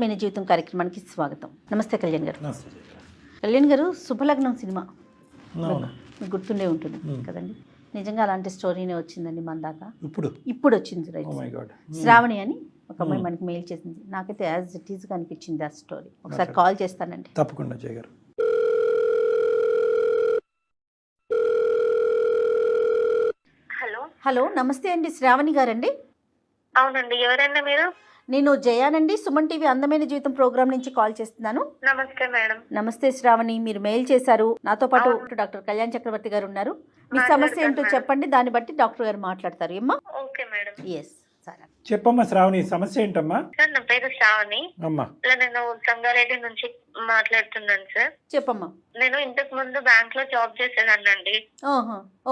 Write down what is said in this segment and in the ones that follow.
అందమైన జీవితం కార్యక్రమానికి స్వాగతం. నమస్తే కళ్యాణ్ గారు. నమస్తే. కళ్యాణ్ గారు, శుభలగ్నం సినిమా అవును. మీకు గుర్తుండే ఉంటుంది కదండి. నిజంగా అలాంటి స్టోరీనే వచ్చిందండి మన దాకా. ఇప్పుడు వచ్చింది right. Oh my God. Sravani అని ఒక అమ్మాయి మనకి మెయిల్ చేసింది. నాకైతే యాజ్ ఇట్ ఈస్గా అనిపించింది ఆ స్టోరీ. ఒకసారి కాల్ చేస్తానండి. తప్పకుండా జయ గారు. హలో, నమస్తే అండి. శ్రావణి గారండి? అవునండి, ఎవరండి మీరు? నేను జయానండి, సుమన్ టీవీ అందమైన జీవితం ప్రోగ్రామ్ నుంచి కాల్ చేస్తున్నాను. నమస్తే మేడం. నమస్తే శ్రావణి, మీరు మెయిల్ చేశారు. నాతో పాటు డాక్టర్ కళ్యాణ్ చక్రవర్తి గారు ఉన్నారు. మీ సమస్య ఏంటో చెప్పండి, దాన్ని బట్టి డాక్టర్ గారు మాట్లాడతారు. ఏమ్మా? Okay madam. ఎస్ సరే చెప్పమ్మా శ్రావణి, సమస్య ఏంటమ్మా? సార్, నా పేరు శ్రావణి. అమ్మా, ఇలా నేను సంగారెడ్డి నుంచి మాట్లాడుతున్నాను సార్. చెప్పమ్మా. నేను ఇంతకు ముందు బ్యాంక్ లో జాబ్ చేసేదాన్నండి.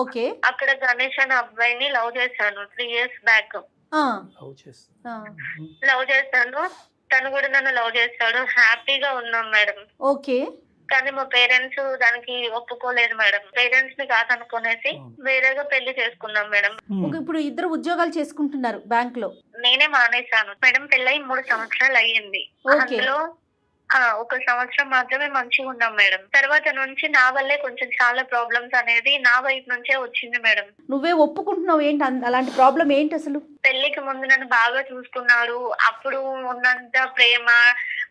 ఓకే. అక్కడ గణేష్ అనే అబ్బాయిని లవ్ చేశాను 3 years బ్యాక్. లవ్ చేశాను, తను కూడా నన్ను లవ్ చేస్తాడు. హ్యాపీగా ఉన్నాం మేడం. ఓకే. కానీ మా పేరెంట్స్ దానికి ఒప్పుకోలేదు మేడం. పేరెంట్స్ ని కాదనుకునేసి వేరేగా పెళ్లి చేసుకున్నాం మేడం. ఇప్పుడు ఇద్దరు ఉద్యోగాలు చేసుకుంటున్నారు బ్యాంక్ లో. నేనే మానేశాను మేడం. పెళ్ళై 3 సంవత్సరాలు అయ్యింది. అందులో 1 సంవత్సరం మాత్రమే మంచిగా ఉన్నాం మేడం. తర్వాత నుంచి నా వల్లే కొంచెం చాలా ప్రాబ్లమ్స్ అనేది నా వైపు నుంచే వచ్చింది మేడం. నువ్వే ఒప్పుకుంటున్నావు ఏంటి? అలాంటి ప్రాబ్లం ఏంటి అసలు? పెళ్లికి ముందు నన్ను బాగా చూసుకున్నాడు. అప్పుడు ఉన్నంత ప్రేమ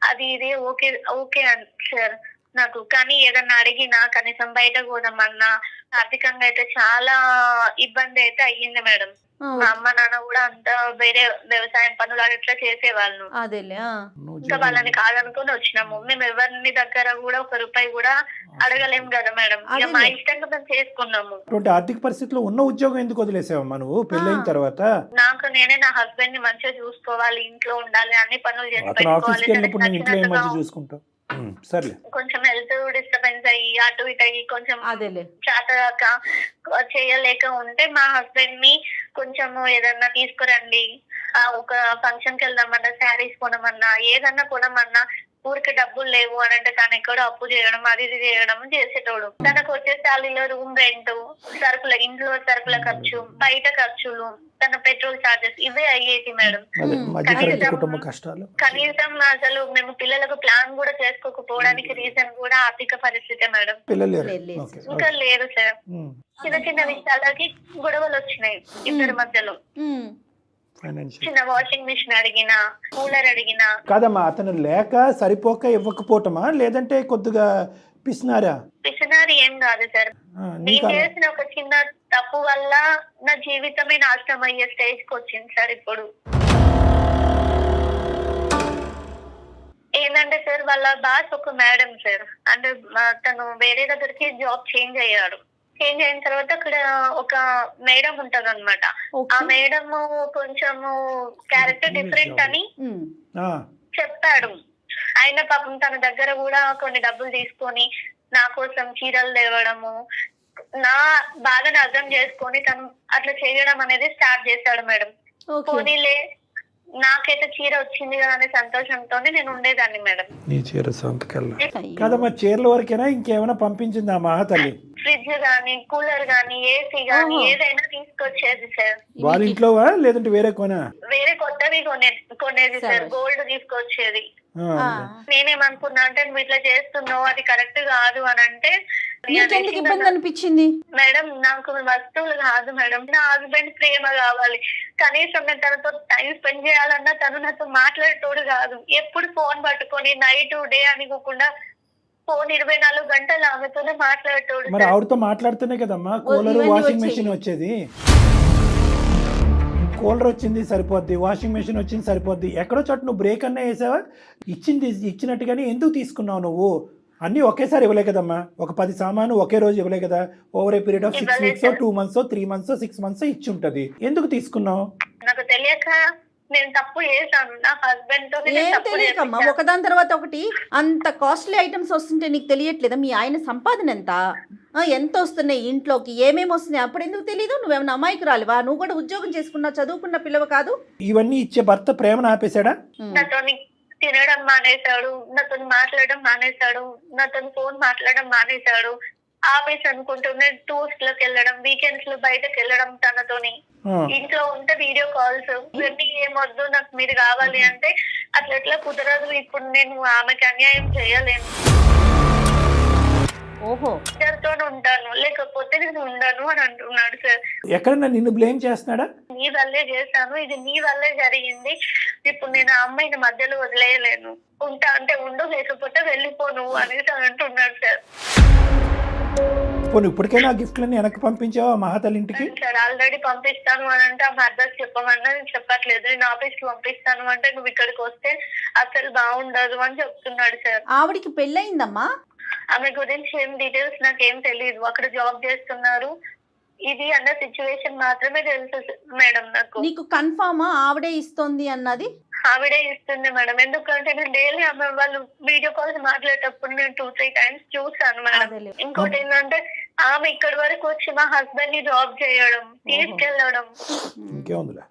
అది ఇది ఓకే ఓకే సార్ నాకు. కానీ ఏదన్నా అడిగినా, కనీసం బయట పోదామన్నా, ఆర్థికంగా అయితే చాలా ఇబ్బంది అయితే అయ్యింది మేడం. మా అమ్మ నాన్న కూడా అంతా వేరే వ్యవసాయం పనులు అట్లా చేసేవాళ్ళు. ఇంకా వాళ్ళని కాదనుకుని వచ్చినాము. మేము ఎవరిని దగ్గర కూడా 1 రూపాయి కూడా అడగలేము కదా మేడం. ఇక మా ఇష్టంగా మేము చేసుకున్నాము. ఆర్థిక పరిస్థితిలో ఉన్న ఉద్యోగం ఎందుకు వదిలేసావమ్మా నువ్వు పెళ్ళైన తర్వాత? నాకు నేనే నా హస్బెండ్ ని మంచిగా చూసుకోవాలి, ఇంట్లో ఉండాలి, అన్ని పనులు చేసి చూసుకుంటావు. సర్లే. కొంచెం హెల్త్ డిస్టర్బెన్స్ అయ్యి అటు ఇటు అయ్యి కొంచెం చేతగాక చేయలేక ఉంటే మా హస్బెండ్ ని కొంచెం ఏదన్నా తీసుకురండి, ఒక ఫంక్షన్ కి వెళ్దామన్నా, శారీస్ కొనమన్నా, ఏదన్నా కొనమన్నా ఊరికి డబ్బులు లేవు అని అంటే తను ఎక్కడో అప్పు చేయడం, అది ఇది చేయడం చేసేటోడు. తనకు వచ్చే శాలీలో రూమ్ రెంట్, సరుకుల ఇంట్లో సరుకుల ఖర్చు, బయట ఖర్చులు, తన పెట్రోల్ చార్జెస్ ఇవే అయ్యేది మేడం. కనీసం అసలు మేము పిల్లలకు ప్లాన్ కూడా చేసుకోకపోవడానికి రీజన్ కూడా ఆర్థిక పరిస్థితి మేడం. ఇంకా లేదు సార్. చిన్న చిన్న విషయాలకి గొడవలు వచ్చినాయి ఇద్దరి మధ్యలో. చిన్న వాషింగ్ మిషన్ అడిగినా, కూలర్ అడిగినా. కాదమ్మా, అతను లేక సరిపోక ఇవ్వకపోవటమా, లేదంటే కొద్దిగా పిసినారా? పిసినారి ఏం కాదు సార్. నేను చేసిన ఒక చిన్న తప్పు వల్ల నా జీవితమే నాశనం అయ్యే స్టేజ్ కి వచ్చింది సార్. ఇప్పుడు ఏంటంటే సార్, వాళ్ళ బాస్ ఒక మేడం సార్. అంటే తను వేరే దగ్గరికి జాబ్ చేంజ్ అయ్యాడు. చేంజ్ అయిన తర్వాత అక్కడ ఒక మేడం ఉంటది అనమాట. ఆ మేడం కొంచెము క్యారెక్టర్ డిఫరెంట్ అని చెప్పాడు. అయినా పాపం తన దగ్గర కూడా కొన్ని డబ్బులు తీసుకొని నా కోసం చీరలు తేవడము, నా బాధను అర్థం చేసుకొని తను అట్లా చేయడం అనేది స్టార్ట్ చేశాడు మేడం. పోనీలే, నాకైతే చీర వచ్చింది కదా అనే సంతోషంతోనే నేను ఉండేదాన్ని మేడం. నీ చీర కాదమ్మా, చీరల వరకేనా ఇంకేమైనా పంపించిందా మా తల్లి? ఫ్రిడ్జ్ గానీ, కూలర్ గానీ, ఏసీ గానీ ఏదైనా తీసుకొచ్చేది సార్. వాళ్ళ ఇంట్లోవా లేదంటే వేరే వేరే కొత్తవి కొనేది సార్. గోల్డ్ తీసుకొచ్చేది. నేనేమనుకున్నా అంటే, నువ్వు ఇట్లా చేస్తున్నావు, అది కరెక్ట్ కాదు అని అంటే. ఇబ్బంది అనిపించింది మేడం. నాకు వస్తువులు కాదు మేడం, నా హస్బెండ్ ప్రేమ కావాలి. కనీసం నేను తనతో టైం స్పెండ్ చేయాలన్నా తను నాతో మాట్లాడేటోడు కాదు. ఎప్పుడు ఫోన్ పట్టుకొని నైట్ డే అనుకోకుండా ఫోన్ 24 గంటలు ఆమెతోనే మాట్లాడేటోడు. మరి ఆవిడతో మాట్లాడుతూనే కదమ్మా కూలర్, వాషింగ్ మెషిన్ వచ్చేది. కూలర్ వచ్చింది సరిపోద్ది, వాషింగ్ మెషిన్ వచ్చింది సరిపోద్ది. ఎక్కడో చోట నువ్వు బ్రేక్ అన్నా వేసావా? ఇచ్చినట్టుగానే ఎందుకు తీసుకున్నావు నువ్వు? అన్నీ ఒకేసారి ఇవ్వలే కదమ్మా. ఒక 10 సామాను ఒకే రోజు ఇవ్వలే కదా. Over a period of 6 weeks, 2 months, 3 months, 6 months ఇచ్చి ఉంటది. ఎందుకు తీసుకున్నావు? నాకు తెలియక నేను తప్పు చేశాను. నా హస్బెండ్ తో తెలియకమ్మా, ఒకదాని తర్వాత ఒకటి అంత కాస్ట్లీ ఐటమ్స్ వస్తుంటే నీకు తెలియట్లేదా? మీ ఆయన సంపాదన ఎంత వస్తున్నాయి ఇంట్లోకి, ఏమేమి వస్తున్నాయి, అప్పుడు ఎందుకు తెలీదు? నువ్వేమన్నా అమాయకు రాలివా? నువ్వు కూడా ఉద్యోగం చేసుకున్నావు, చదువుకున్న పిల్లవ కాదు. ఇవన్నీ ఇచ్చే భర్త ప్రేమను ఆపేశాడా? నాతో తినడం మానేశాడు, నాతో మాట్లాడడం మానేశాడు, నాతో ఫోన్ మాట్లాడడం మానేశాడు. ఆఫీస్ అనుకుంటూనే టూర్స్ లకు వెళ్ళడం, వీకెండ్స్ లో బయటకు వెళ్ళడం తనతోని. ఇంట్లో ఉంటే వీడియో కాల్స్, ఇవన్నీ ఏమొద్దు, నాకు మీరు కావాలి అంటే అట్లా ఎట్లా కుదరదు, ఇప్పుడు నేను ఆమెకి అన్యాయం చేయలేను, ఓహో, ఇద్దరితో ఉంటాను లేకపోతే నేను ఉండను అని అంటున్నాడు సార్. ఎక్కడన్నా నిన్ను బ్లేమ్ చేస్తున్నాడా? నీ వల్లే చేశాను, ఇది నీ వల్లే జరిగింది, ఇప్పుడు నేను ఆ అమ్మాయిని మధ్యలో వదిలేయలేను, ఉంటా అంటే ఉండు లేకపోతే వెళ్ళిపోను అనేసి అంటున్నాడు సార్. పోనీ ఇప్పటికైనా ఆ గిఫ్ట్లన్నీ వెనక్కి పంపించావా మహాతల్లి ఇంటికి? సార్ ఆల్రెడీ పంపిస్తాను అని అంటే ఆమె అడ్రస్ చెప్పమన్నా నేను చెప్పట్లేదు, నేను ఆఫీస్ కి పంపిస్తాను అంటే నువ్వు ఇక్కడికి వస్తే అసలు బాగుండదు అని చెప్తున్నాడు సార్. ఆవిడికి పెళ్ళయిందమ్మా? ఆమె గురించి ఏం డీటెయిల్స్ నాకేం తెలియదు, అక్కడ జాబ్ చేస్తున్నారు ఇది అన్న సిచ్యువేషన్ మాత్రమే తెలుసు మేడం నాకు. నీకు కన్ఫామా ఆవిడే ఇస్తోంది అన్నది? ఆవిడే ఇస్తుంది మేడం, ఎందుకంటే నేను డైలీ ఆమె వాళ్ళు వీడియో కాల్స్ మాట్లాడేటప్పుడు నేను 2-3 times చూసాను మేడం. అదేలే. ఇంకోటి ఏంటంటే ఆమె ఇక్కడి వరకు వచ్చి మా హస్బెండ్ ని జాబ్ చేయడం, తీసుకెళ్లడం, ఇంకేముందిలే.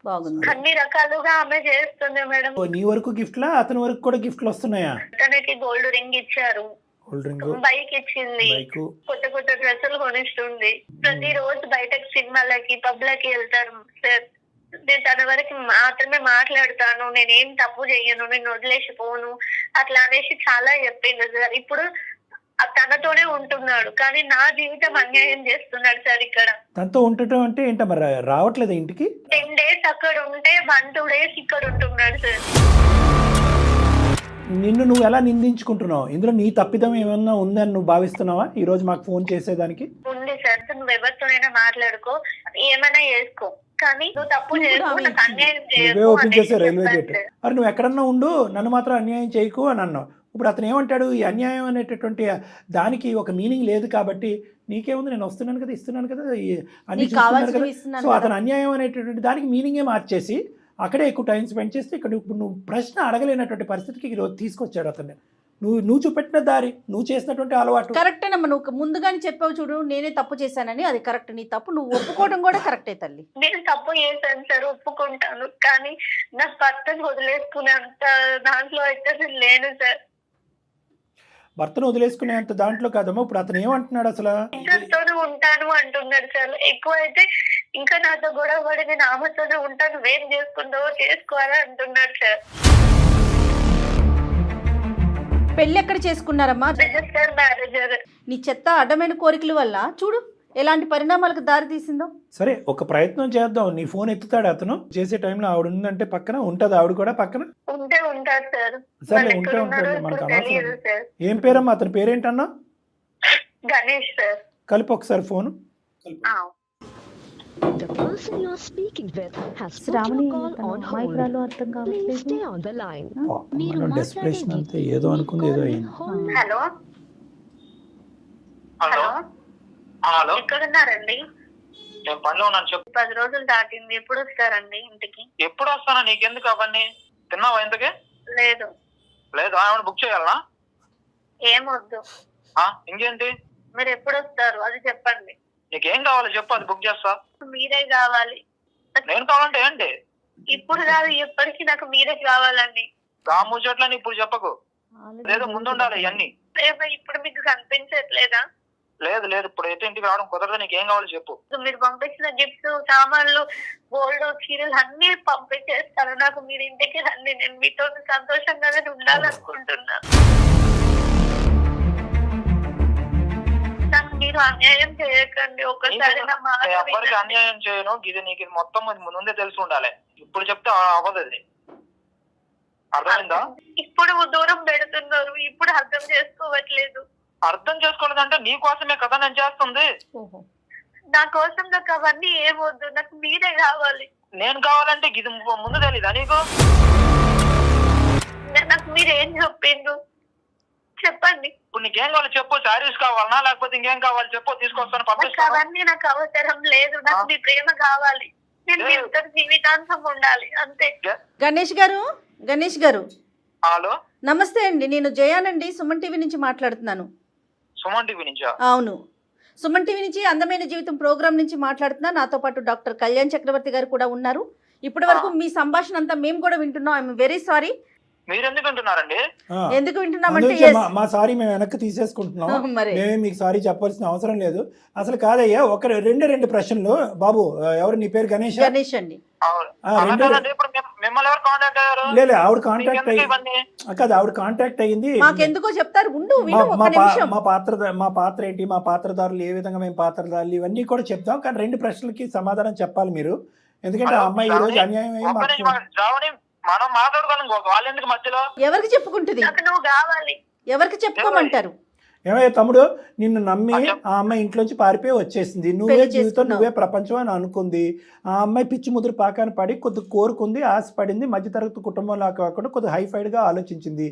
బాగుంది. అన్ని రకాలుగా ఆమె చేస్తుంది మేడం. నీ వరకు గిఫ్ట్లా, అతని వరకు కూడా గిఫ్ట్లు వస్తున్నాయా? తనకి గోల్డ్ రింగ్ ఇచ్చారు, గోల్డ్ రింగ్, బైక్ ఇచ్చింది, బైక్, కొత్త కొత్త డ్రెస్సులు కొనిస్తుంది, ప్రతి రోజు బయటకు సినిమాలకి పబ్లకి వెళ్తారు సార్. నేను తన వరకు మాత్రమే మాట్లాడతాను, నేనేం తప్పు చెయ్యను, నేను వదిలేసి పోను అట్లా అనేసి చాలా చెప్పింది సార్. ఇప్పుడు తనతోనే ఉంటున్నాడు కానీ నా జీవితం అన్యాయం చేస్తున్నాడు సార్. ఇక్కడ తనతో ఉండటం అంటే ఏంట, మరి రావట్లేదు ఇంటికి? 10 days అక్కడ ఉంటే 1-2 days ఇక్కడ ఉంటున్నాడు సార్. నిన్ను నువ్వు ఎలా నిందించుకుంటున్నావు? ఇందులో నీ తప్పిదం ఏమన్నా ఉందని నువ్వు భావిస్తున్నావా ఈ రోజు మాకు ఫోన్ చేసేదానికి? ఉంది సార్, నువ్వు ఎవరితోనైనా మాట్లాడుకో, ఏమైనా చేసుకో, కానీ నువ్వు తప్పు చేయకు, నాకు అన్యాయం నువ్వే చేయకు ఓపెన్ చేసే అనేసి రైల్వే చెప్పాను గేట్. సార్. మరి నువ్వు ఎక్కడన్నా ఉండు, నన్ను మాత్రం అన్యాయం చేయకు అని అన్నావు. ఇప్పుడు అతను ఏమంటాడు? ఈ అన్యాయం అనేటటువంటి దానికి ఒక మీనింగ్ లేదు కాబట్టి నీకేముంది, నేను వస్తున్నాను కదా, ఇస్తున్నాను కదా, అన్ని నీకు చూస్తున్నారు కావాల్సినవి కదా. ఇస్తున్నాను సో కదా. అతను అన్యాయం అనేటటువంటి దానికి మీనింగే మార్చేసి అక్కడే ఎక్కువ టైం స్పెండ్ చేస్తే ఇక్కడ ఇప్పుడు నువ్వు ప్రశ్న అడగలేనటువంటి పరిస్థితికి ఈరోజు తీసుకొచ్చాడు అతన్ని. నువ్వు చూపెట్టిన దారి, నువ్వు చేసినటువంటి అలవాటు కరెక్టేనమ్మా. నువ్వు ముందుగానే చెప్పావు చూడు, నేనే తప్పు చేశానని, అది కరెక్ట్. నీ తప్పు నువ్వు ఒప్పుకోవడం కూడా కరెక్టే తల్లి. నేను తప్పు చేశాను సార్, ఒప్పుకుంటాను, కానీ నా భర్తను వదిలేసుకునేంత దాంట్లో అయితే నేను లేను సార్. భర్తను వదిలేసుకునేంత దాంట్లో కాదమ్మా. ఇప్పుడు అతను ఏమంటున్నాడు అసలు? ఇద్దరితోనే ఉంటాను అంటున్నాడు సార్. ఎక్కువ అయితే ఇంకా నాతో గొడవ పడి నేను ఆమెతోనే ఉంటాను, వేం చేసుకుంటావో చేసుకోవాలని అంటున్నాడు సార్. పెళ్ళి ఎక్కడ చేసుకున్నారమ్మా? రిజిస్టర్ మ్యారేజర్. నీ చెత్త అడ్డమైన కోరికల వల్ల చూడు ఎలాంటి పరిణామాలకు దారి తీసిందో. సరే, ఒక ప్రయత్నం చేద్దాం. నీ ఫోన్ ఎత్తుతాడు అతను? చేసే టైంలో ఆవిడ ఉందంటే పక్కన ఉంటుంది, ఆవిడ కూడా పక్కన ఉంటే ఉంటారు సార్. సరే, వాళ్ళు ఉంటే ఎక్కడ ఉంటాడు, ఉన్నారో మనకు ఇప్పుడు తెలియదు అనవసరం. సార్. ఏం పేరమ్మా అతని పేరేంటన్నా? గణేష్ సార్. కలిపి ఒకసారి phone. The person you're speaking with has put Shravani your call on hold. మైక్రాలో అర్థం Please కావట్లేదు. stay on the line. మనం డెస్పిరేషన్ అంతే, ఏదో అనుకుంది ఏదో అయింది. హలో హలో హలో హలో, ఎక్కడున్నారండి? నేను పనిలో ఉన్నాను, చెప్పు. 10 రోజులు దాటింది, ఎప్పుడు వస్తారండి ఇంటికి? ఎప్పుడు వస్తానా? నీకెందుకు అవన్నీ? తిన్నావా ఇంతకే? లేదు. లేదు, ఏమైనా బుక్ చేయాలనా? ఏమొద్దు, ఇంకేంటి? మీరు ఎప్పుడు వస్తారు అది చెప్పండి. నీకేం కావాలో చెప్పు, అది బుక్ చేస్తా. మీరే కావాలి. నేను కావాలంటే ఏంటి? ఇప్పుడు కాదు, ఎప్పటికీ నాకు మీరే కావాలండి. ముచ్చట్లని ఇప్పుడు చెప్పకు, లేదు ముందు ఉండాలి ఇవన్నీ. ప్రేమ ఇప్పుడు మీకు కనిపించట్లేదా? లేదు లేదు, ఇప్పుడు అయితే ఇంటికి రావడం కుదరదు. నీకేం కావాలో చెప్పు. మీరు పంపించిన గిఫ్ట్స్, సామాన్లు, గోల్డ్, చీరలు అన్ని పంపించేస్తాను. నాకు మీరు ఇంటికి రండి, నేను మీతో సంతోషంగానే ఉండాలనుకుంటున్నా. నాకు మీరు అన్యాయం చేయకండి, ఒక్కసారి నా మాట నేను ఎవరికి వినండి. అన్యాయం చేయను. ఇది నీకు ఇది మొత్తం ముందే తెలిసి ఉండాలి. ఇప్పుడు చెప్తే అవ్వదు, అది అర్థమైందా? ఇప్పుడు దూరం పెడుతున్నారు, ఇప్పుడు అర్థం చేసుకోవట్లేదు. అర్థం చేసుకోలేదంటే నీ కోసమే కదా నేను చేస్తుంది. ఓహో. నా కోసం నాకు అవన్నీ ఏమొద్దు, నాకు మీరే కావాలి. నేను కావాలంటే ఇది ముందు తెలీదా నీకు? నాకు మీరు ఏం చెప్పిండ్రు చెప్పండి. ఇప్పుడు నీకేం కావాలో చెప్పు. శారీస్ కావాలనా లేకపోతే ఇంకేం కావాలి చెప్పు, తీసుకొస్తాను, నాకు పంపిస్తాను. అవన్నీ నాకు అవసరం లేదు, నాకు మీ ప్రేమ కావాలి. నేను మీతో జీవితాంతం ఉండాలి అంతే. గణేష్ గారు, గణేష్ గారు హలో, నమస్తే అండి. నేను జయానండి, సుమన్ టీవీ నుంచి మాట్లాడుతున్నాను. సుమన్ టీవీ నుంచా? అవును, సుమన్ టీవీ నుంచి అందమైన జీవితం ప్రోగ్రామ్ నుంచి మాట్లాడుతున్నా. నాతో పాటు డాక్టర్ కళ్యాణ్ చక్రవర్తి గారు కూడా ఉన్నారు. ఇప్పటి వరకు మీ సంభాషణ అంతా మేము కూడా వింటున్నాం. I'm very sorry. మీరు ఎందుకు వింటున్నారండి? ఎందుకు వింటున్నామంటే మా సారీ మేము వెనక్కి తీసేసుకుంటున్నాం. మరి మేమే మీకు సారీ చెప్పాల్సిన అవసరం లేదు. అసలు కాదయ్యా, రెండు ప్రశ్నలు. బాబు, ఎవరు నీ పేరు? గణేష్. గణేష్ అండి. అలాగేనండి, ఇప్పుడు మమ్మల్ని ఎవరు కాంటాక్ట్ అయ్యారు? లేదు ఆవిడ కాంటాక్ట్ నీకెందుకు అయ్యి ఇవన్నీ? కాదు ఆవిడ కాంటాక్ట్ అయ్యింది. మాకెందుకో చెప్తారు, ఉండు విను మా- ఒక్క మా పా- నిమిషం. మా పాత్ర ఏంటి, మా పాత్రదారులు ఏ విధంగా మేము పాత్రదారులు, ఇవన్నీ కూడా చెప్తాం. కానీ 2 ప్రశ్నలకి సమాధానం చెప్పాలి మీరు. ఎందుకంటే ఆ అమ్మాయి ఈ రోజు అన్యాయం అయ్యి ఒక్క మాకు నిమిషం, శ్రావణి, మనం మాట్లాడుకోవాలి, వాళ్ళ ఎందుకు మధ్యలో? ఎవరికి చెప్పుకుంటుంది, నాకు నువ్వు కావాలి. ఎవరికి చెప్పుకోమంటారు? ఏమయ్య తమ్ముడు, నిన్ను నమ్మి ఆ అమ్మాయి ఇంట్లోంచి పారిపోయి వచ్చేసింది. నువ్వే పెళ్లి జీవితం, చేసుకున్నావు. నువ్వే ప్రపంచం అని అనుకుంది. ఆ అమ్మాయి పిచ్చి ముదురు పాకాన పడి కొద్ది కోరుకుంది, ఆశపడింది, మధ్యతరగతి కుటుంబంలో కాకుండా కొద్ది హైఫైడ్గా ఆలోచించింది.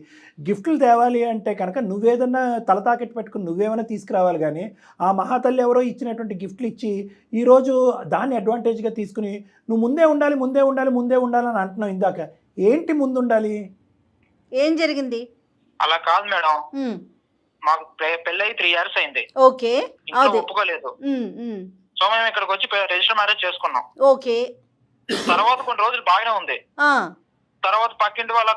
గిఫ్ట్లు తేవాలి అంటే కనుక నువ్వేదన్నా తల తాకెట్టు పెట్టుకుని నువ్వేమైనా తీసుకురావాలి. కానీ ఆ మహాతల్లి ఎవరో ఇచ్చినటువంటి గిఫ్ట్లు ఇచ్చి ఈరోజు దాన్ని అడ్వాంటేజ్గా తీసుకుని నువ్వు ముందే ఉండాలి ముందే ఉండాలి ముందే ఉండాలని అంటున్నావు. ఇందాక ఏంటి ముందు ఉండాలి? ఏం జరిగింది? అలా కాదు మేడం, ఉమ్, మాకు పెళ్ళయి 3 years అయింది. ఓకే, ఇంట్లో అదే. ఒప్పుకోలేదు. ఉమ్, ఉమ్, సో మేము ఇక్కడికి వచ్చి రిజిస్టర్ మ్యారేజ్ చేసుకున్నాం. ఓకే. తర్వాత కొన్ని రోజులు బాగానే ఉంది. ఆ, తర్వాత పక్కింటి వాళ్ళ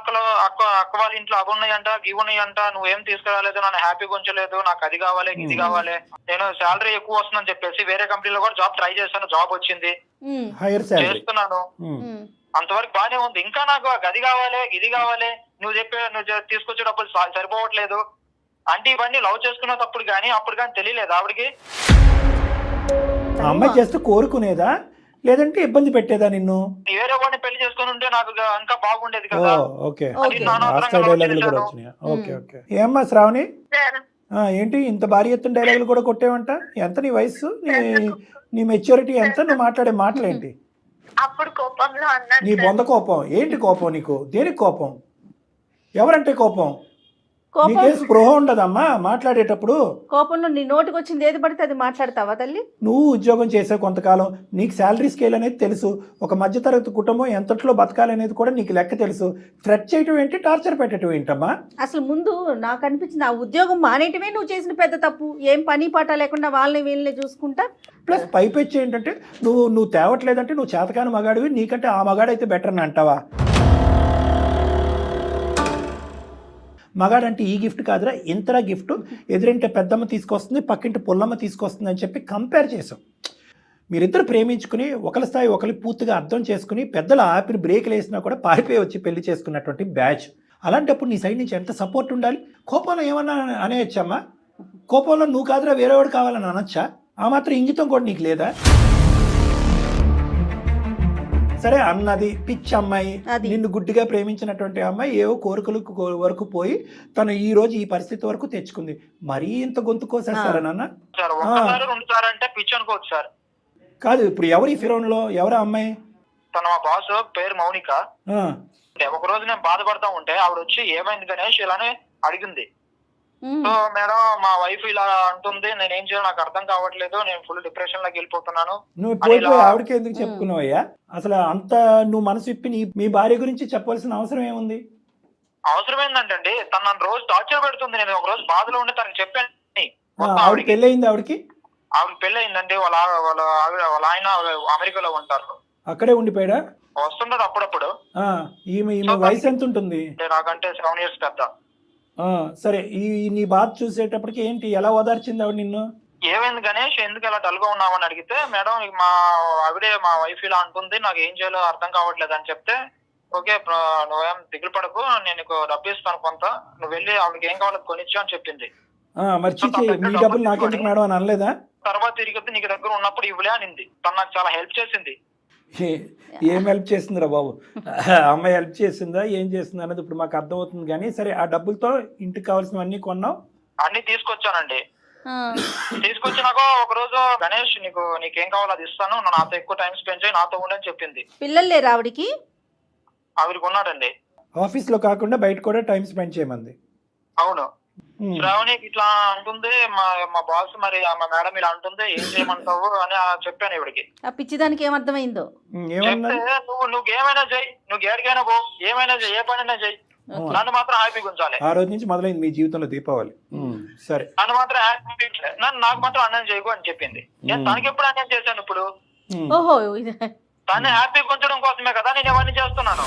అక్క వాళ్ళ ఇంట్లో అవి ఉన్నాయంట, ఇవి ఉన్నాయంట, నువ్వేం తీసుకురాలేదు, నన్ను హ్యాపీగా ఉంచలేదు, నాకు అది కావాలి ఇది కావాలి. నేను శాలరీ ఎక్కువ వస్తుందని చెప్పేసి వేరే కంపెనీలో కూడా జాబ్ ట్రై చేశాను, జాబ్ వచ్చింది, ఉమ్, హైయర్ శాలరీ. చేస్తున్నాను. ఉమ్, అంతవరకు బాగానే ఉంది. ఇంకా నాకు అది కావాలి ఇది కావాలి, నువ్వు తీసుకొచ్చే డబ్బులు సరిపోవట్లేదు అంటే ఇవన్నీ లవ్ చేసుకునేటప్పుడు కానీ అప్పుడు కానీ తెలియలేదు ఆవిడకి. ఆ అమ్మాయి చేస్తే కోరుకునేదా లేదంటే ఇబ్బంది పెట్టేదా నిన్ను? వేరే వాడిని పెళ్లి చేసుకుని ఉంటే నాకు ఇంకా బాగుండేది ఓ కదా. Okay, okay. ఆస్తా డైలాగులు కూడా వచ్చినాయి. Okay okay. ఏమ్మా శ్రావణి, సార్ ఏంటి ఇంత భారీ ఎత్తున డైలాగులు కూడా కొట్టేవంట? ఎంత నీ వయసు, నీ మెచ్యూరిటీ ఎంత, నువ్వు మాట్లాడే మాటలేంటి? అప్పుడు కోపంలో అన్నాను నీ సార్. బొంద కోపం ఏంటి? కోపం నీకు దేనికి కోపం? ఎవరంటే కోపం? కోపం నీకేం స్పృహ ఉండదమ్మా మాట్లాడేటప్పుడు? కోపంలో నీ నోటికి వచ్చింది ఏది పడితే అది మాట్లాడతావా తల్లి? నువ్వు ఉద్యోగం చేసే కొంతకాలం నీకు శాలరీ స్కేల్ అనేది తెలుసు. ఒక మధ్యతరగతి కుటుంబం ఎంతట్లో బతకాలనేది కూడా నీకు లెక్క తెలుసు. థ్రెట్ చేయటం ఏంటి, టార్చర్ పెట్టడం ఏంటమ్మా? అసలు ముందు నాకు అనిపించింది ఆ ఉద్యోగం మానేయటమే నువ్వు చేసిన పెద్ద తప్పు. ఏం పని పాట లేకుండా వాళ్ళని వీళ్ళని చూసుకుంటా. ప్లస్ పైపెచ్చి ఏంటంటే నువ్వు తేవట్లేదంటే నువ్వు చేతకాని మగాడివి, నీకంటే ఆ మగాడైతే బెటర్ అని అంటావా? మగాడంటే ఈ గిఫ్ట్ కాదురా, ఇంతరా గిఫ్ట్, ఎదురింటే పెద్దమ్మ తీసుకొస్తుంది, పక్కింటి పుల్లమ్మ తీసుకొస్తుంది అని చెప్పి కంపేర్ చేసాం. మీరిద్దరు ప్రేమించుకుని ఒకరి స్థాయి ఒకరి పూర్తిగా అర్థం చేసుకుని పెద్దలు ఆపిన బ్రేక్లు వేసినా కూడా పారిపోయి వచ్చి పెళ్లి చేసుకున్నటువంటి బ్యాచ్. అలాంటప్పుడు నీ సైడ్ నుంచి ఎంత సపోర్ట్ ఉండాలి? కోపంలో ఏమన్నా అనేయచ్చమ్మా? కోపంలో నువ్వు కాదురా వేరేవాడు కావాలని అనొచ్చా? ఆ మాత్రం ఇంగితం కూడా నీకు లేదా? సరే అన్నది పిచ్చి అమ్మాయి, అది. నిన్ను గుడ్డిగా ప్రేమించినటువంటి అమ్మాయి ఏవో కోరికలకు వరకు పోయి తను ఈ రోజు ఈ పరిస్థితి వరకు తెచ్చుకుంది. మరీ ఇంత గొంతు కోసేస్తారా నాన్న? సార్ ఒక్కసారి 2 సార్లు అంటే పిచ్చి అనుకోవచ్చు సార్. కాదు, ఇప్పుడు ఎవరు ఈ ఫిరోన్లో ఎవరా అమ్మాయి? తన మా బాస్ పేరు మౌనిక. ఆ, ఒక రోజు నేను బాధపడతా ఉంటే ఆవిడ వచ్చి ఏమైంది గణేష్ ఇలానే అడిగింది. ఉమ్, సో మేడం మా వైఫ్ ఇలా అంటుంది, నేనేం చేయాలో నాకు అర్థం కావట్లేదు, నేను ఫుల్ డిప్రెషన్ లోకి వెళ్ళిపోతున్నాను. నువ్వు పోయిపోయి ఆవిడకి ఎందుకు చెప్పుకున్నావయ్యా? అసలు అంత నువ్వు మనసు విప్పి మీ భార్య గురించి చెప్పవలసిన అవసరం ఏముంది? అవసరం ఏంటంటే తను నన్ను రోజు టార్చర్ పెడుతుంది. నేను ఒక రోజు బాధలో ఉండి తనకు చెప్పాను మొత్తం ఆవిడ ఆవిడకి. పెళ్ళయింది ఆవిడకి? ఆవిడకి పెళ్లి అయిందండి. వాళ్ళ ఆయన అమెరికాలో ఉంటారు. అక్కడే ఉండిపోయాడా? వస్తుంటది అప్పుడప్పుడు. ఈమె వయసు ఎంత ఉంటుంది? నాకంటే 7 years పెద్ద. సరే, నీ బాధ చూసేటప్పటికి ఏంటి, ఎలా ఓదార్చింది ఆవిడ నిన్ను? ఏమైంది గణేష్ ఎందుకు ఇలా డల్ గా ఉన్నావని అడిగితే, మేడం ఆవిడే మా వైఫ్ ఇలా అంటుంది, నాకు ఏం చేయాలో అర్థం కావట్లేదు అని చెప్తే, ఓకే నువ్వేం దిగులు పడకు, నేను నీకు డబ్బు ఇస్తాను కొంత, నువ్వు వెళ్ళి ఆవిడకి ఏం కావాలో కొనిచ్చు అని చెప్పింది. మరి చిచ్చి మీ డబ్బులు నాకెందుకు మేడం అని అనలేదా? తర్వాత తిరిగి నీకు దగ్గర ఉన్నప్పుడు ఇవ్వలే అనింది. తను నాకు చాలా హెల్ప్ చేసింది. ఏం హెల్ప్ చేసిందిరా బాబు? అమ్మాయి హెల్ప్ చేసిందా ఏం చేసిందా అన్నది ఇప్పుడు మాకు అర్థమవుతుంది. కానీ సరే, ఆ డబ్బులతో ఇంటికి కావాల్సినవన్నీ కొన్నావు? అన్ని తీసుకొచ్చానండి. ఆ, తీసుకొచ్చినాక ఒక రోజు గణేష్ నీకేం కావాలో అది ఇస్తాను, నాతో ఎక్కువ టైం స్పెండ్ చేయి, నాతో ఉండని చెప్పింది. పిల్లలు లేరు ఆవిడికి? ఆవిడకి ఉన్నాడండి. ఆఫీస్లో కాకుండా బయట కూడా టైం స్పెండ్ చేయమంది. అవును. శ్రావణి ఇట్లా అంటుంది, మా బాస్ మరి మా మేడం ఇలా అంటుంది, ఏం చేయమంటావు అని చెప్పాను ఇవిడికి. ఆ పిచ్చిదానికి ఏమర్థమైందో? ఏమన్నా చెప్తే నువ్వు ఏమైనా చెయ్యి, నువ్వు ఏడికైనా పో, ఏమైనా చెయ్యి, ఏ పనైనా చెయ్యి, నన్ను మాత్రం హ్యాపీగా ఉంచాలి. ఆ రోజు నుంచి మొదలైంది మీ జీవితంలో దీపావళి. సరే, నన్ను మాత్రం హ్యాపీ, నాకు మాత్రం అన్నం చేయకు అని చెప్పింది. నేను తనకి ఎప్పుడు అన్నం చేశాను? ఇప్పుడు ఓహో, తను హ్యాపీగా ఉంచడం కోసమే కదా నేను ఇవన్నీ చేస్తున్నాను.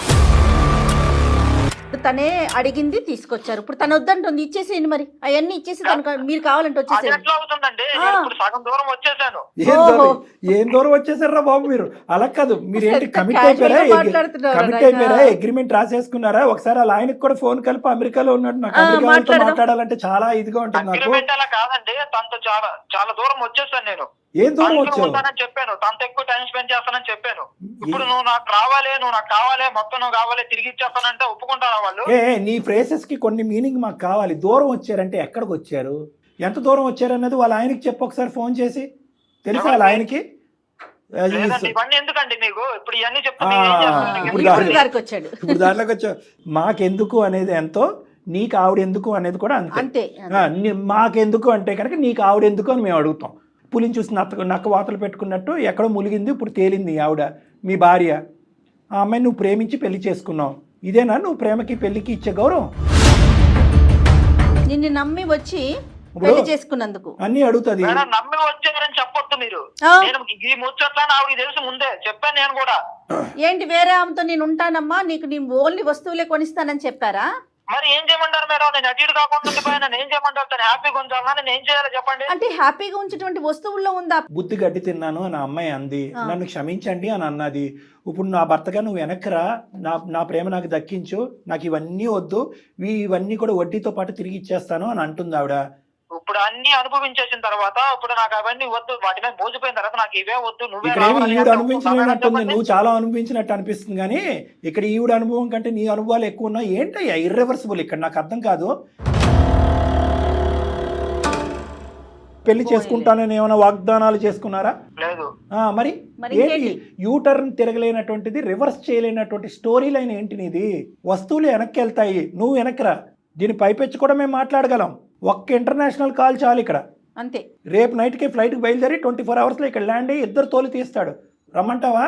తనే అడిగింది తీసుకొచ్చారు. ఇప్పుడు తను వద్దంటుంది, ఇచ్చేసేయండి మరి. అవన్నీ ఇచ్చేసి తనకు మీరు కావాలంటే అది వచ్చేసేయండి. ఎట్లా అవుతుందండి? నేను ఇప్పుడు సగం దూరం వచ్చేసాను. ఏం దూరం వచ్చేసారా బాబు మీరు? అలా కాదు, మీరు ఏంటి ఎంత కమిట్ casual గా అయిపోయారా? మాట్లాడుతున్నారు కమిట్ నాయనా. అయిపోయారా? అగ్రిమెంట్ రాసేసుకున్నారా? ఒకసారి అలా ఆయనకు కూడా ఫోన్ కలిపి అమెరికాలో ఉన్నాడు, నాకు ఆ, అమెరికా వాళ్ళతో మాట్లాడదాం. మాట్లాడాలంటే చాలా ఇదిగా ఉంటుంది నాకు. అగ్రిమెంట్ అలా కాదండి, తనతో చాలా చాలా దూరం వచ్చేసాను నేను. ఏం దూరం తనతో వచ్చావు? ఉంటానని చెప్పాను, తనతో ఎక్కువ టైం స్పెండ్ చేస్తానని చెప్పాను. ఇప్పుడు నువ్వు నాకు రావాలి, నువ్వు నాకు కావాలి, మొత్తం నువ్వు కావాలి, తిరిగి ఇచ్చేస్తానంటే ఒప్పుకుంటారా వాళ్ళు? నీ ఫ్రేసెస్ కి కొన్ని మీనింగ్ మాకు కావాలి. దూరం వచ్చారంటే ఎక్కడికి వచ్చారు, ఎంత దూరం వచ్చారు అన్నది వాళ్ళ ఆయనకి చెప్పు ఒకసారి ఫోన్ చేసి. తెలుసా వాళ్ళ ఆయనకి? లేదండి, ఇవన్నీ ఎందుకండి మీకు? ఇప్పుడు ఇవన్నీ చెప్తే ఆ, మీరు ఏం చేస్తారు? ఇప్పుడు ఇప్పుడు గారికి వచ్చాడు. ఇప్పుడు దాంట్లోకి వచ్చావు. మాకెందుకు అనేది ఎంతో, నీకు ఆవిడ ఎందుకు అనేది కూడా అంతే. అంతే. మాకెందుకు అంటే కనుక నీకు ఆవిడ ఎందుకు అని మేము అడుగుతాం. పులిని చూసి నక్క వాతలు పెట్టుకున్నట్టు ఎక్కడో ములిగింది, ఇప్పుడు తేలింది ఆవిడ మీ భార్య. ఆ అమ్మాయిని నువ్వు ప్రేమించి పెళ్లి చేసుకున్నావు. ఇదేనా నువ్వు ప్రేమకి పెళ్లికి ఇచ్చే గౌరవం? నిన్ను నమ్మి వచ్చి పెళ్లి చేసుకున్నందుకు అన్ని అడుగుతుంది. మేడం, నమ్మి వచ్చారని చెప్పొద్దు మీరు. ఆ. నేను ఈ ముచ్చట్లని ఆవిడకి తెలుసు ముందే చెప్పాను నేను కూడా. ఏంటి వేరే ఆమెతో నేను ఉంటానమ్మా, నీకు నేను ఓన్లీ వస్తువులే కొనిస్తానని చెప్పారా? మరి ఏం చేయమంటారు మేడం? నేను అటు ఇటు కాకుండా ఉండిపోయినా నేను ఏం చేయమంటారు? తను హ్యాపీగా ఉంచాలన్నా నేను ఏం చేయాలో చెప్పండి. అంటే హ్యాపీగా ఉంచేటువంటి వస్తువుల్లో ఉందా? బుద్ధి గడ్డి తిన్నాను అని ఆ అమ్మాయి అంది, నన్ను క్షమించండి అని అన్నది. ఇప్పుడు నా భర్తగా నువ్వు వెనక్కిరా, నా ప్రేమ నాకు దక్కించు, నాకు ఇవన్నీ వద్దు, ఇవన్నీ కూడా వడ్డీతో పాటు తిరిగి ఇచ్చేస్తాను అని అంటుంది ఆవిడ. ఇప్పుడు అన్ని అనుభవించేసిన తర్వాత ఇప్పుడు నాకు అవన్నీ వద్దు, వాటి మీద మోసిపోయిన తర్వాత నాకు ఇవే వద్దు, నువ్వే ఇక్కడ ఏమి రావాలి ఈవిడ అంటే అనుభవించినట్టుంది, చెప్పండి. నువ్వు చాలా అనుభవించినట్టు అనిపిస్తుంది. కానీ ఇక్కడ ఈవిడ అనుభవం కంటే నీ అనుభవాలు ఎక్కువ ఉన్నాయి. ఏంటయ్యా ఇర్రివర్సిబుల్ ఇక్కడ? నాకు అర్థం కాదు. పెళ్లి చేసుకుంటానని ఏమైనా వాగ్దానాలు చేసుకున్నారా? లేదు. మరి ఏంటి యూటర్న్ తిరగలేనటువంటిది, రివర్స్ చేయలేనటువంటి స్టోరీ లైన్ ఏంటి నీది? వస్తువులు వెనక్కి వెళ్తాయి, నువ్వు వెనక్కిరా. దీని పైపెచ్చి కూడా మేము మాట్లాడగలం. ఒక్క ఇంటర్నేషనల్ కాల్ చాలు ఇక్కడ. అంతే. రేపు నైట్కి ఫ్లైట్కి బయలుదేరి 24 అవర్స్లో ఇక్కడ ల్యాండ్ అయ్యి ఇద్దరు తోలు తీస్తాడు. రమ్మంటావా?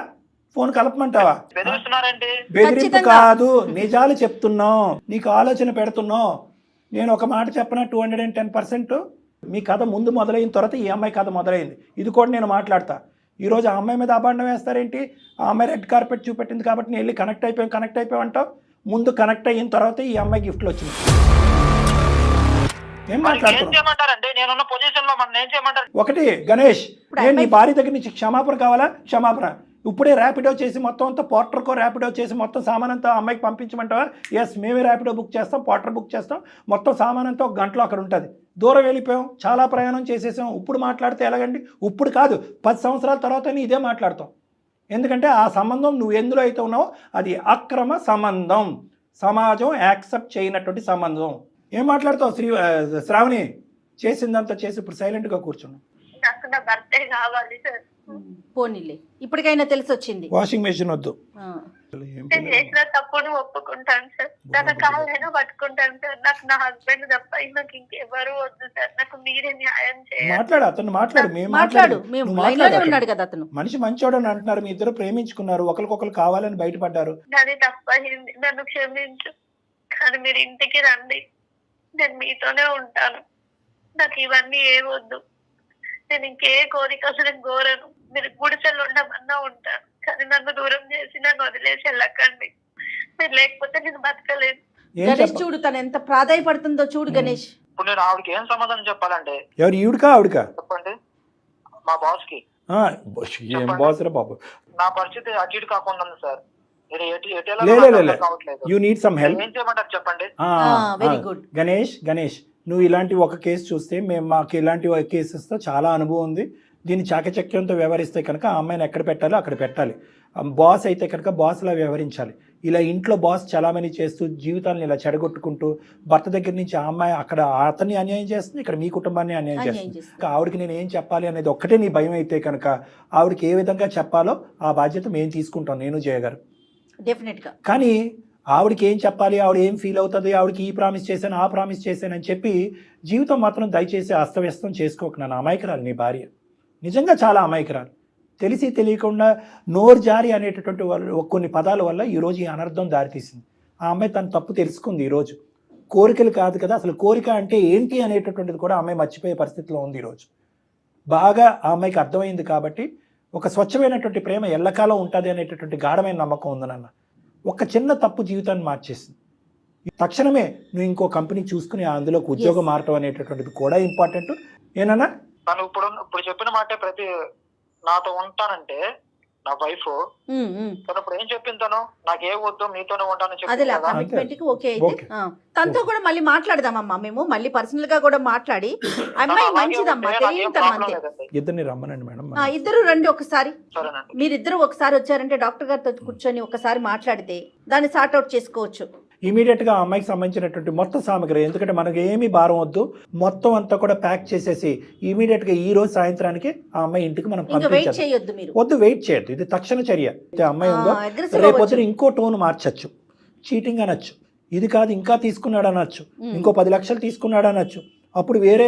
ఫోన్ కలపమంటావా? బెదిరిస్తున్నారండి. బెదిరింపు కాదు, నిజాలు చెప్తున్నాం, నీకు ఆలోచన పెడుతున్నాం. నేను ఒక మాట చెప్పనా, 210% మీ కథ ముందు మొదలైన తర్వాత ఈ అమ్మాయి కథ మొదలైంది. ఇది కూడా నేను మాట్లాడతా. ఈరోజు ఆ అమ్మాయి మీద అభాండం వేస్తారేంటి? ఆ అమ్మాయి రెడ్ కార్పెట్ చూపెట్టింది కాబట్టి నేను వెళ్ళి కనెక్ట్ అయిపోయాం అంటావు. ముందు కనెక్ట్ అయిన తర్వాత ఈ అమ్మాయి గిఫ్ట్లు వచ్చింది. ఏం మాట్లాడుతున్నావు? ఒకటి గణేష్, నేను నీ భార్య దగ్గర నుంచి క్షమాపణ కావాలా? క్షమాపణ ఇప్పుడే ర్యాపిడో చేసి మొత్తం అంతా పోర్టర్కో ర్యాపిడో చేసి మొత్తం సామాన్ అంతా అమ్మాయికి పంపించమంటావా? ఎస్, మేమే ర్యాపిడో బుక్ చేస్తాం, పోర్టర్ బుక్ చేస్తాం, మొత్తం సామాన్ అంతా 1 గంటలో అక్కడ ఉంటుంది. దూరం వెళ్ళిపోయాం, చాలా ప్రయాణం చేసేసాం. ఇప్పుడు మాట్లాడితే ఎలాగండి? ఇప్పుడు కాదు, 10 సంవత్సరాల తర్వాత ఇదే మాట్లాడతాం. ఎందుకంటే ఆ సంబంధం నువ్వు ఎందులో అయితే ఉన్నావో అది అక్రమ సంబంధం, సమాజం యాక్సెప్ట్ చేయనటువంటి సంబంధం. ఏం మాట్లాడతావు శ్రావణి? చేసిందంతా చేసి ఇప్పుడు సైలెంట్గా కూర్చున్నావు. నాకు నా భర్తే కావాలి సార్. పోనీలే, ఇప్పటికైనా తెలిసి వచ్చింది. వాషింగ్ మెషిన్ వద్దు. నేను చేసిన తప్పును ఒప్పుకుంటాను సార్. తన కాళ్ళైనా పట్టుకుంటాను సార్. నాకు నా హస్బెండ్ తప్ప నాకు ఇంకెవరు వద్దు సార్. నాకు మీరే న్యాయం చేయాలి. మాట్లాడు, అతను మాట్లాడు. మేము లైన్ లోనే ఉన్నాడు కదా అతను. మనిషి మంచోడు అని అంటున్నారు, మీ ఇద్దరు ప్రేమించుకున్నారు, ఒకరికొకరు కావాలని బయటపడ్డారు. నాది తప్పయింది, నన్ను క్షమించు. కానీ మీరు ఇంటికి రండి, నేను మీతోనే ఉంటాను. నాకు ఇవన్నీ ఏ వద్దు. నేను ఇంకే కోరిక అసలు కోరను. మీరు గుడిసెలు ఉండమన్నా ఉంటాను, కానీ నన్ను దూరం చేసి నన్ను వదిలేసి వెళ్ళకండి. మీరు లేకపోతే నేను బతకలేదు. గణేష్ చూడు, తను ఎంత ప్రాధాయపడుతుందో చూడు గణేష్. ఇప్పుడు నేను ఆవిడకి ఏం సమాధానం చెప్పాలంటే? ఎవరు? ఈవిడకా ఆవిడకా? చెప్పండి. మా బాస్ కి. ఏం బాస్ రా బాబు? నా పరిస్థితి అటు ఇటు కాకుండా ఉంది sir. You need some help. ఏం చేయమంటారు చెప్పండి? Very good. గణేష్ నువ్వు ఇలాంటి ఒక కేసు చూస్తే మాకు ఇలాంటి కేసెస్తో చాలా అనుభవం ఉంది. దీన్ని చాకచక్యంతో వ్యవహరిస్తే కనుక ఆ అమ్మాయిని ఎక్కడ పెట్టాలో అక్కడ పెట్టాలి. బాస్ అయితే కనుక బాస్లా వ్యవహరించాలి. ఇలా ఇంట్లో బాస్ చలామణి చేస్తూ జీవితాలను ఇలా చెడగొట్టుకుంటూ భర్త దగ్గర నుంచి ఆ అమ్మాయి అక్కడ అతన్ని అన్యాయం చేస్తుంది, ఇక్కడ మీ కుటుంబాన్ని అన్యాయం చేస్తుంది. ఆవిడకి నేను ఏం చెప్పాలి అనేది ఒక్కటే నీ భయం అయితే కనుక ఆవిడకి ఏ విధంగా చెప్పాలో ఆ బాధ్యత మేము తీసుకుంటాం, నేను జయగారు. డెఫినెట్గా. కానీ ఆవిడకి ఏం చెప్పాలి, ఆవిడ ఏం ఫీల్ అవుతుంది, ఆవిడకి ఈ ప్రామిస్ చేశాను ఆ ప్రామిస్ చేశాను అని చెప్పి జీవితం మాత్రం దయచేసి అస్తవ్యస్తం చేసుకోకు. నన్ను అమాయకురాలు నీ భార్య, నిజంగా చాలా అమాయకురాలు. తెలిసి తెలియకుండా నోరు జారి అనేటటువంటి కొన్ని పదాల వల్ల ఈరోజు ఈ అనర్థం దారితీసింది. ఆ అమ్మాయి తన తప్పు తెలుసుకుంది. ఈరోజు కోరికలు కాదు కదా, అసలు కోరిక అంటే ఏంటి అనేటటువంటిది కూడా అమ్మాయి మర్చిపోయే పరిస్థితిలో ఉంది. ఈరోజు బాగా ఆ అమ్మాయికి అర్థమైంది. కాబట్టి ఒక స్వచ్ఛమైనటువంటి ప్రేమ ఎల్లకాలం ఉంటుంది అనేటటువంటి గాఢమైన నమ్మకం ఉంది నాన్న. ఒక చిన్న తప్పు జీవితాన్ని మార్చేసింది. తక్షణమే నువ్వు ఇంకో కంపెనీ చూసుకుని అందులోకి ఉద్యోగం మారటం అనేటటువంటిది కూడా ఇంపార్టెంట్. ఏనన్నా తను ఇప్పుడు చెప్పిన మాటే ప్రతి నాతో ఉంటానంటే నా వైఫ్ తను ఇప్పుడు ఏం చెప్పింది, తను నాకే వద్దు మీతోనే ఉంటానని చెప్పింది అదేలా కదా. కమిట్మెంట్ కి ఓకే అయితే తనతో కూడా మళ్ళీ మాట్లాడదామమ్మా, మేము మళ్ళీ పర్సనల్ గా కూడా మాట్లాడి అమ్మాయి మంచిదమ్మా, తెలియదు అంతే. ఇద్దరిని రమ్మనండి మేడం. ఇద్దరు రండి ఒకసారి, సరేనండి. మీరిద్దరు ఒకసారి వచ్చారంటే డాక్టర్ గారితో కూర్చొని ఒకసారి మాట్లాడితే దాన్ని సార్ట్ అవుట్ చేసుకోవచ్చు. ఇమీడియట్ గా ఆ అమ్మాయికి సంబంధించినటువంటి మొత్తం సామగ్రి, ఎందుకంటే మనకి ఏమీ భారం వద్దు, మొత్తం అంతా కూడా ప్యాక్ చేసేసి ఇమీడియట్ గా ఈ రోజు సాయంత్రానికి ఆ అమ్మాయి ఇంటికి మనం ఇంకా వెయిట్ పంపించాలి. చేయొద్దు మీరు. వద్దు, వెయిట్ చేయొద్దు, ఇది తక్షణ చర్య. ఆ అమ్మాయి ఉందో aggressive రేపొద్దున అవ్వచ్చు. ఇంకో టోన్ మార్చచ్చు, చీటింగ్ అనొచ్చు, ఇది కాదు ఇంకా తీసుకున్నాడు అనొచ్చు, ఇంకో 10 లక్షలు తీసుకున్నాడు అనొచ్చు. అప్పుడు వేరే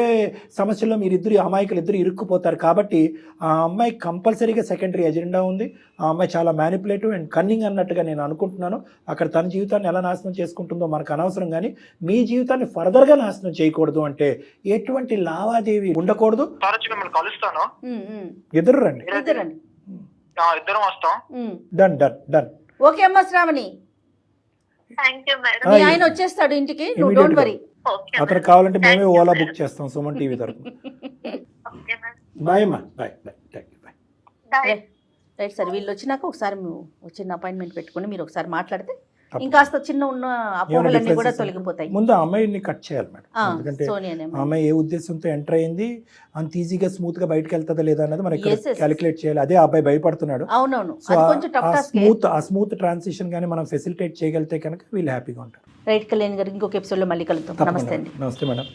సమస్యల్లో మీరిద్దరు అమాయకులు ఇద్దరు ఇరుక్కుపోతారు. కాబట్టి ఆ అమ్మాయి కంపల్సరీగా సెకండరీ ఎజెండా ఉంది. ఆ అమ్మాయి చాలా మ్యానిపులేటివ్ అండ్ కన్నింగ్ అన్నట్టుగా నేను అనుకుంటున్నాను. అక్కడ తన జీవితాన్ని ఎలా నాశనం చేసుకుంటుందో మనకు అనవసరం, కానీ మీ జీవితాన్ని ఫర్దర్గా నాశనం చేయకూడదు అంటే ఎటువంటి లావాదేవీ ఉండకూడదు. తరచు మిమ్మల్ని కలుస్తాను, ఇద్దరు రండి. ఇద్దరండి. ఇద్దరం వస్తాం. Done done done. ఓకే అమ్మా శ్రావణి, థ్యాంక్ యూ మేడం. మీ ఆయన వచ్చేస్తాడు ఇంటికి, నువ్వు డోంట్ వరీ. ఓకే అతను కావాలంటే మేమే ఓలా బుక్ చేస్తాం సుమన్ టీవీ తరఫున. Okay madam. బాయ్ అమ్మా, bye bye, thank you, bye. Bye. Right sir, వీళ్ళు వచ్చినాక ఒకసారి చిన్న అపాయింట్మెంట్ పెట్టుకుని మీరు ఒకసారి మాట్లాడితే ఇంకాస్త చిన్న ఉన్న అపోహలన్నీ కూడా తొలగిపోతాయి. ముందు ఆ అమ్మాయిని కట్ చేయాలి మేడం, ఎందుకంటే సోనియానే ఆ అమ్మాయి ఏ ఉద్దేశంతో ఎంటర్ అయింది, అంత ఈజీగా స్మూత్ గా బయటకు వెళ్తుందా లేదా అన్నది మనకి Yes, yes. క్యాలిక్యులేట్ చేయాలి. అదే ఆ అబ్బాయి భయపడుతున్నాడు. అవునవును, సో అది కొంచెం టఫ్ టాస్క్. ఆ స్మూత్ ట్రాన్సిషన్ కానీ మనం ఫెసిలిటేట్ చేయగలిగితే కనుక వీళ్ళు హ్యాపీగా ఉంటారు. రైట్ కళ్యాణ్ గారు, ఇంకొక ఎపిసోడ్ లో మళ్ళీ కలుద్దాం. నమస్తే అండి. నమస్తే మేడం.